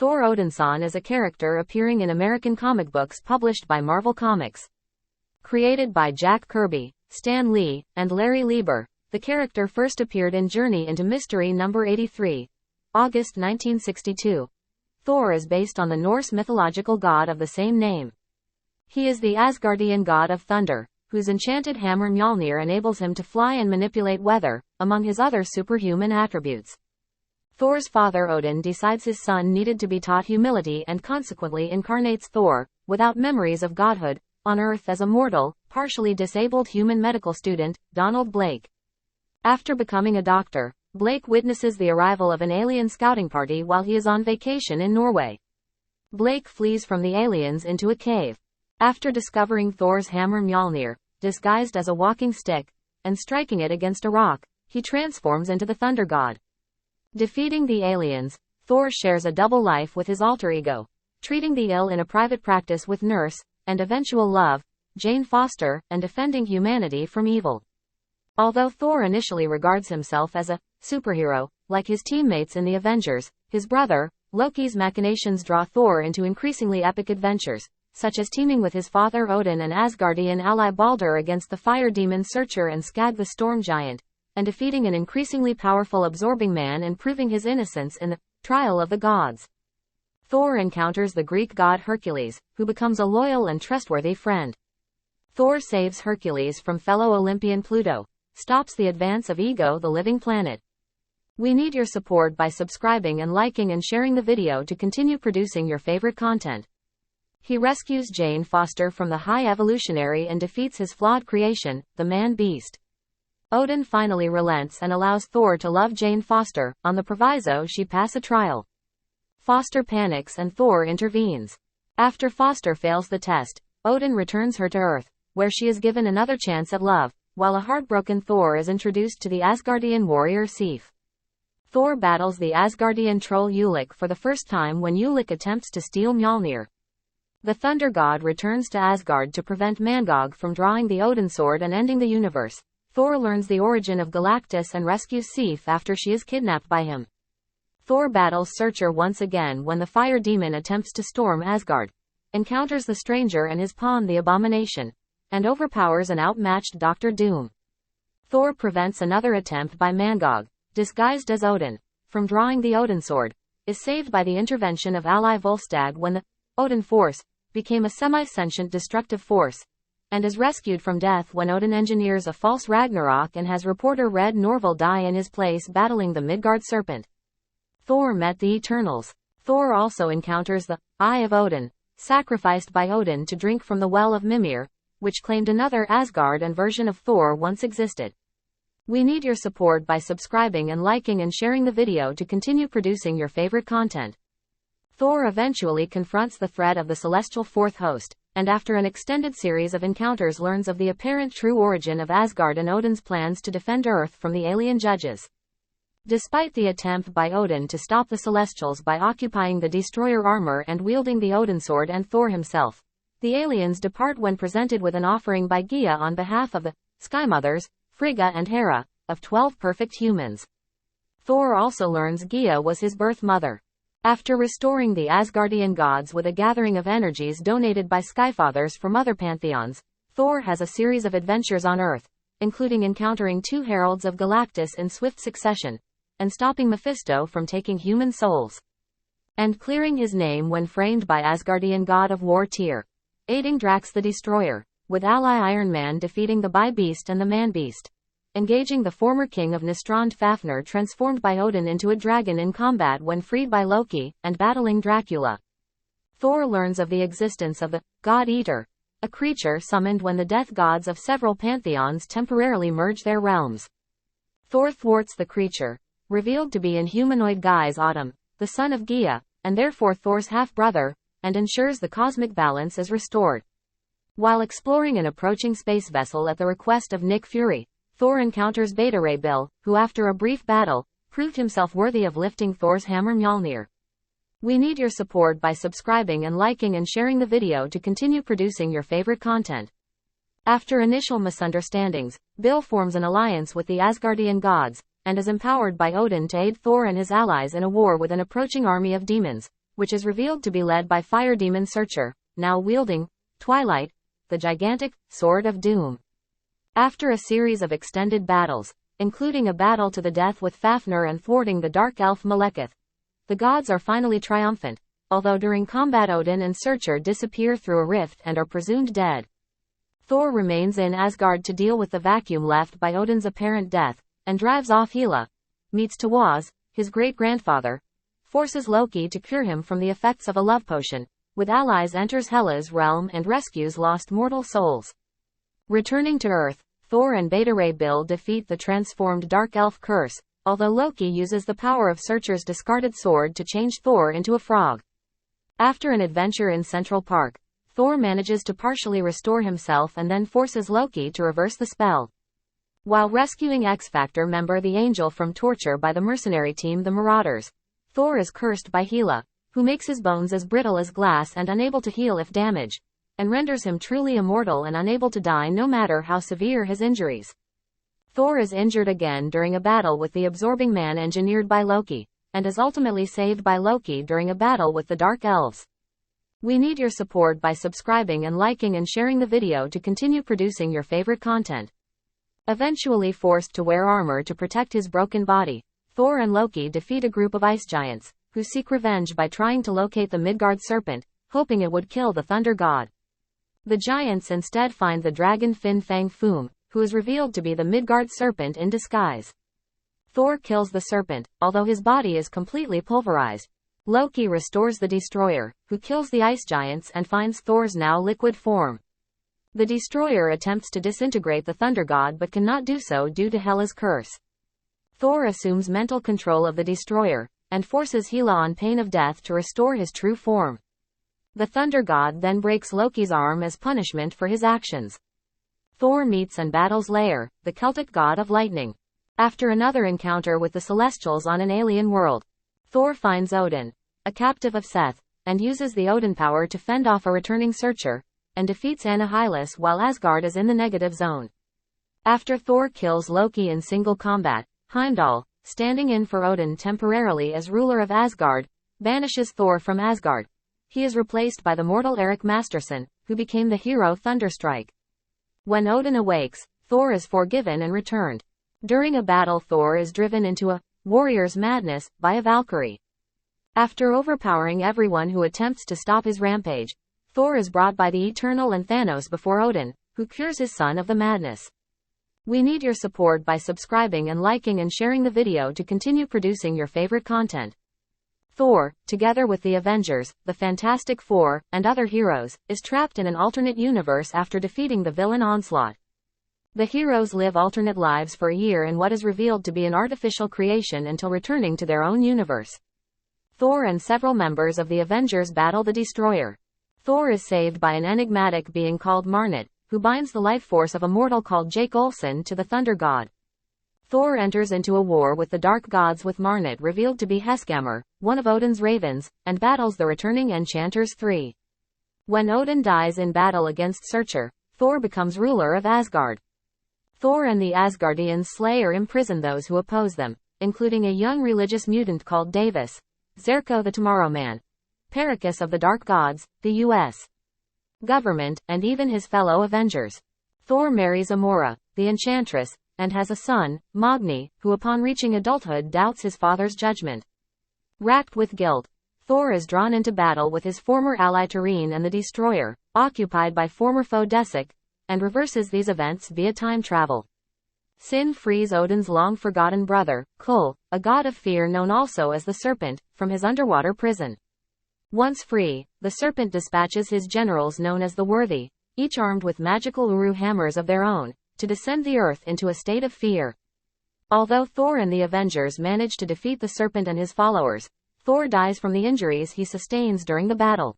Thor Odinson is a character appearing in American comic books published by Marvel Comics. Created by Jack Kirby, Stan Lee, and Larry Lieber, the character first appeared in Journey into Mystery number 83, August 1962. Thor is based on the Norse mythological god of the same name. He is the Asgardian god of thunder, whose enchanted hammer Mjolnir enables him to fly and manipulate weather, among his other superhuman attributes. Thor's father Odin decides his son needed to be taught humility and consequently incarnates Thor, without memories of godhood, on Earth as a mortal, partially disabled human medical student, Donald Blake. After becoming a doctor, Blake witnesses the arrival of an alien scouting party while he is on vacation in Norway. Blake flees from the aliens into a cave. After discovering Thor's hammer Mjolnir, disguised as a walking stick, and striking it against a rock, he transforms into the thunder god. Defeating the aliens, Thor shares a double life with his alter ego, treating the ill in a private practice with nurse, and eventual love, Jane Foster, and defending humanity from evil. Although Thor initially regards himself as a superhero, like his teammates in the Avengers, his brother, Loki's machinations draw Thor into increasingly epic adventures, such as teaming with his father Odin and Asgardian ally Baldur against the fire demon Searcher and Skag the storm giant, and defeating an increasingly powerful absorbing man and proving his innocence in the trial of the gods. Thor encounters the Greek god Hercules, who becomes a loyal and trustworthy friend. Thor saves Hercules from fellow Olympian Pluto, stops the advance of Ego the living planet. We need your support by subscribing and liking and sharing the video to continue producing your favorite content. He rescues Jane Foster from the High Evolutionary and defeats his flawed creation, the Man-Beast. Odin finally relents and allows Thor to love Jane Foster, on the proviso she pass a trial. Foster panics and Thor intervenes. After Foster fails the test, Odin returns her to Earth, where she is given another chance at love, while a heartbroken Thor is introduced to the Asgardian warrior Sif. Thor battles the Asgardian troll Ulik for the first time when Ulik attempts to steal Mjolnir. The Thunder God returns to Asgard to prevent Mangog from drawing the Odin sword and ending the universe. Thor learns the origin of Galactus and rescues Sif after she is kidnapped by him. Thor battles Searcher once again when the fire demon attempts to storm Asgard, encounters the Stranger and his pawn the Abomination, and overpowers an outmatched Doctor Doom. Thor prevents another attempt by Mangog, disguised as Odin, from drawing the Odin sword, is saved by the intervention of ally Volstagg when the Odin force became a semi-sentient destructive force, and is rescued from death when Odin engineers a false Ragnarok and has reporter Red Norval die in his place battling the Midgard serpent. Thor met the Eternals. Thor also encounters the Eye of Odin, sacrificed by Odin to drink from the Well of Mimir, which claimed another Asgard and version of Thor once existed. We need your support by subscribing and liking and sharing the video to continue producing your favorite content. Thor eventually confronts the threat of the celestial fourth host, and after an extended series of encounters learns of the apparent true origin of Asgard and Odin's plans to defend Earth from the alien judges. Despite the attempt by Odin to stop the Celestials by occupying the destroyer armor and wielding the Odin sword and Thor himself, the aliens depart when presented with an offering by Gaia on behalf of the Sky Mothers, Frigga and Hera, of 12 perfect humans. Thor also learns Gaia was his birth mother. After restoring the Asgardian gods with a gathering of energies donated by Skyfathers from other pantheons, Thor has a series of adventures on Earth, including encountering 2 heralds of Galactus in swift succession, and stopping Mephisto from taking human souls, and clearing his name when framed by Asgardian god of war Tyr, aiding Drax the Destroyer, with ally Iron Man defeating the Bi-Beast and the Man-Beast, engaging the former king of Nistrand Fafnir transformed by Odin into a dragon in combat when freed by Loki, and battling Dracula. Thor learns of the existence of the God Eater, a creature summoned when the death gods of several pantheons temporarily merge their realms. Thor thwarts the creature, revealed to be in humanoid guise Autumn, the son of Gaia, and therefore Thor's half-brother, and ensures the cosmic balance is restored. While exploring an approaching space vessel at the request of Nick Fury, Thor encounters Beta Ray Bill, who after a brief battle, proved himself worthy of lifting Thor's hammer Mjolnir. We need your support by subscribing and liking and sharing the video to continue producing your favorite content. After initial misunderstandings, Bill forms an alliance with the Asgardian gods, and is empowered by Odin to aid Thor and his allies in a war with an approaching army of demons, which is revealed to be led by fire demon Searcher, now wielding Twilight, the gigantic Sword of Doom. After a series of extended battles, including a battle to the death with Fafnir and thwarting the dark elf Malekith, the gods are finally triumphant, although during combat Odin and Searcher disappear through a rift and are presumed dead. Thor remains in Asgard to deal with the vacuum left by Odin's apparent death, and drives off Hela, meets Tawaz, his great-grandfather, forces Loki to cure him from the effects of a love potion, with allies enters Hela's realm and rescues lost mortal souls. Returning to Earth, Thor and Beta Ray Bill defeat the transformed Dark Elf curse, although Loki uses the power of Searcher's discarded sword to change Thor into a frog. After an adventure in Central Park, Thor manages to partially restore himself and then forces Loki to reverse the spell. While rescuing X-Factor member the Angel from torture by the mercenary team the Marauders, Thor is cursed by Hela, who makes his bones as brittle as glass and unable to heal if damaged, and renders him truly immortal and unable to die no matter how severe his injuries. Thor is injured again during a battle with the Absorbing Man engineered by Loki, and is ultimately saved by Loki during a battle with the Dark Elves. We need your support by subscribing and liking and sharing the video to continue producing your favorite content. Eventually forced to wear armor to protect his broken body, Thor and Loki defeat a group of ice giants, who seek revenge by trying to locate the Midgard serpent, hoping it would kill the Thunder God. The giants instead find the dragon Fin Fang Foom, who is revealed to be the Midgard serpent in disguise. Thor kills the serpent, although his body is completely pulverized. Loki restores the Destroyer, who kills the ice giants and finds Thor's now liquid form. The Destroyer attempts to disintegrate the Thunder God but cannot do so due to Hela's curse. Thor assumes mental control of the Destroyer, and forces Hela on pain of death to restore his true form. The Thunder God then breaks Loki's arm as punishment for his actions. Thor meets and battles Laer, the Celtic god of lightning. After another encounter with the Celestials on an alien world, Thor finds Odin, a captive of Seth, and uses the Odin power to fend off a returning Searcher, and defeats Annihilus while Asgard is in the negative zone. After Thor kills Loki in single combat, Heimdall, standing in for Odin temporarily as ruler of Asgard, banishes Thor from Asgard. He is replaced by the mortal Eric Masterson, who became the hero Thunderstrike. When Odin awakes, Thor is forgiven and returned. During a battle Thor is driven into a warrior's madness by a Valkyrie. After overpowering everyone who attempts to stop his rampage, Thor is brought by the Eternal and Thanos before Odin, who cures his son of the madness. We need your support by subscribing and liking and sharing the video to continue producing your favorite content. Thor, together with the Avengers, the Fantastic Four, and other heroes, is trapped in an alternate universe after defeating the villain Onslaught. The heroes live alternate lives for a year in what is revealed to be an artificial creation until returning to their own universe. Thor and several members of the Avengers battle the Destroyer. Thor is saved by an enigmatic being called Marnet, who binds the life force of a mortal called Jake Olsen to the Thunder God. Thor enters into a war with the Dark Gods with Marnet revealed to be Heskammer, one of Odin's ravens, and battles the returning Enchanters 3. When Odin dies in battle against Searcher, Thor becomes ruler of Asgard. Thor and the Asgardians slay or imprison those who oppose them, including a young religious mutant called Davis, Zerko the Tomorrow Man, Pericus of the Dark Gods, the U.S. government, and even his fellow Avengers. Thor marries Amora, the Enchantress, and has a son, Magni, who upon reaching adulthood doubts his father's judgment. Racked with guilt, Thor is drawn into battle with his former ally Turin and the Destroyer, occupied by former foe Desik, and reverses these events via time travel. Sin frees Odin's long-forgotten brother, Kul, a god of fear known also as the Serpent, from his underwater prison. Once free, the Serpent dispatches his generals known as the Worthy, each armed with magical Uru hammers of their own, to descend the earth into a state of fear. Although Thor and the Avengers manage to defeat the Serpent and his followers, Thor dies from the injuries he sustains during the battle.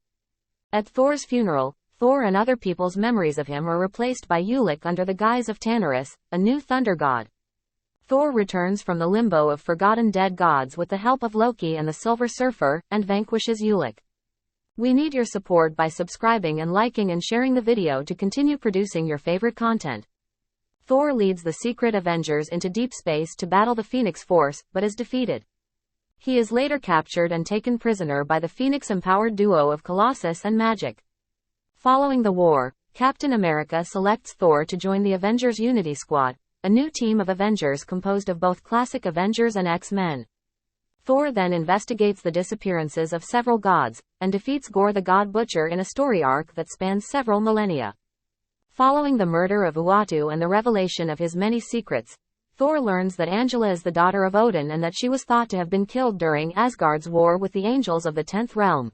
At Thor's funeral, Thor and other people's memories of him are replaced by Ulik under the guise of Tanarus, a new thunder god. Thor returns from the limbo of forgotten dead gods with the help of Loki and the Silver Surfer, and vanquishes Ulik. We need your support by subscribing and liking and sharing the video to continue producing your favorite content. Thor leads the secret Avengers into deep space to battle the Phoenix Force, but is defeated. He is later captured and taken prisoner by the Phoenix-empowered duo of Colossus and Magic. Following the war, Captain America selects Thor to join the Avengers Unity Squad, a new team of Avengers composed of both classic Avengers and X-Men. Thor then investigates the disappearances of several gods, and defeats Gorr the God Butcher in a story arc that spans several millennia. Following the murder of Uatu and the revelation of his many secrets, Thor learns that Angela is the daughter of Odin and that she was thought to have been killed during Asgard's war with the angels of the 10th realm.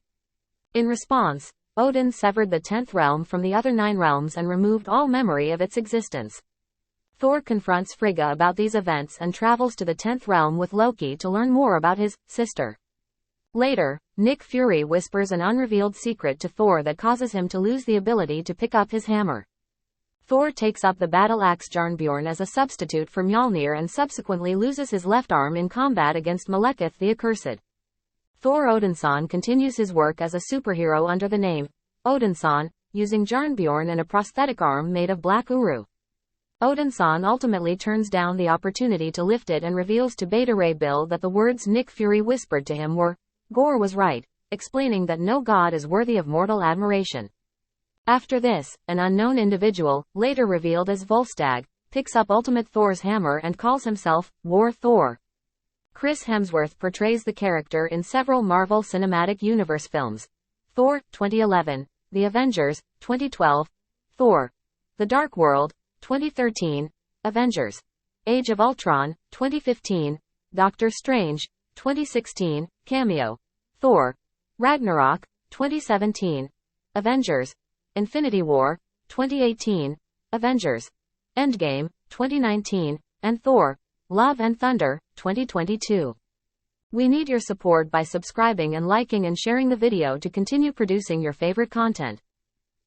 In response, Odin severed the 10th realm from the other 9 realms and removed all memory of its existence. Thor confronts Frigga about these events and travels to the 10th realm with Loki to learn more about his sister. Later, Nick Fury whispers an unrevealed secret to Thor that causes him to lose the ability to pick up his hammer. Thor takes up the battle axe Jarnbjorn as a substitute for Mjolnir and subsequently loses his left arm in combat against Malekith the Accursed. Thor Odinson continues his work as a superhero under the name Odinson, using Jarnbjorn and a prosthetic arm made of black uru. Odinson ultimately turns down the opportunity to lift it and reveals to Beta Ray Bill that the words Nick Fury whispered to him were, "Gorr was right," explaining that no god is worthy of mortal admiration. After this, an unknown individual, later revealed as Volstagg, picks up Ultimate Thor's hammer and calls himself War Thor. Chris Hemsworth portrays the character in several Marvel Cinematic Universe films: Thor, 2011, The Avengers, 2012, Thor: The Dark World, 2013, Avengers: Age of Ultron, 2015, Doctor Strange, 2016, Cameo, Thor: Ragnarok, 2017, Avengers: Infinity War, 2018, Avengers: Endgame, 2019, and Thor: Love and Thunder, 2022. We need your support by subscribing and liking and sharing the video to continue producing your favorite content.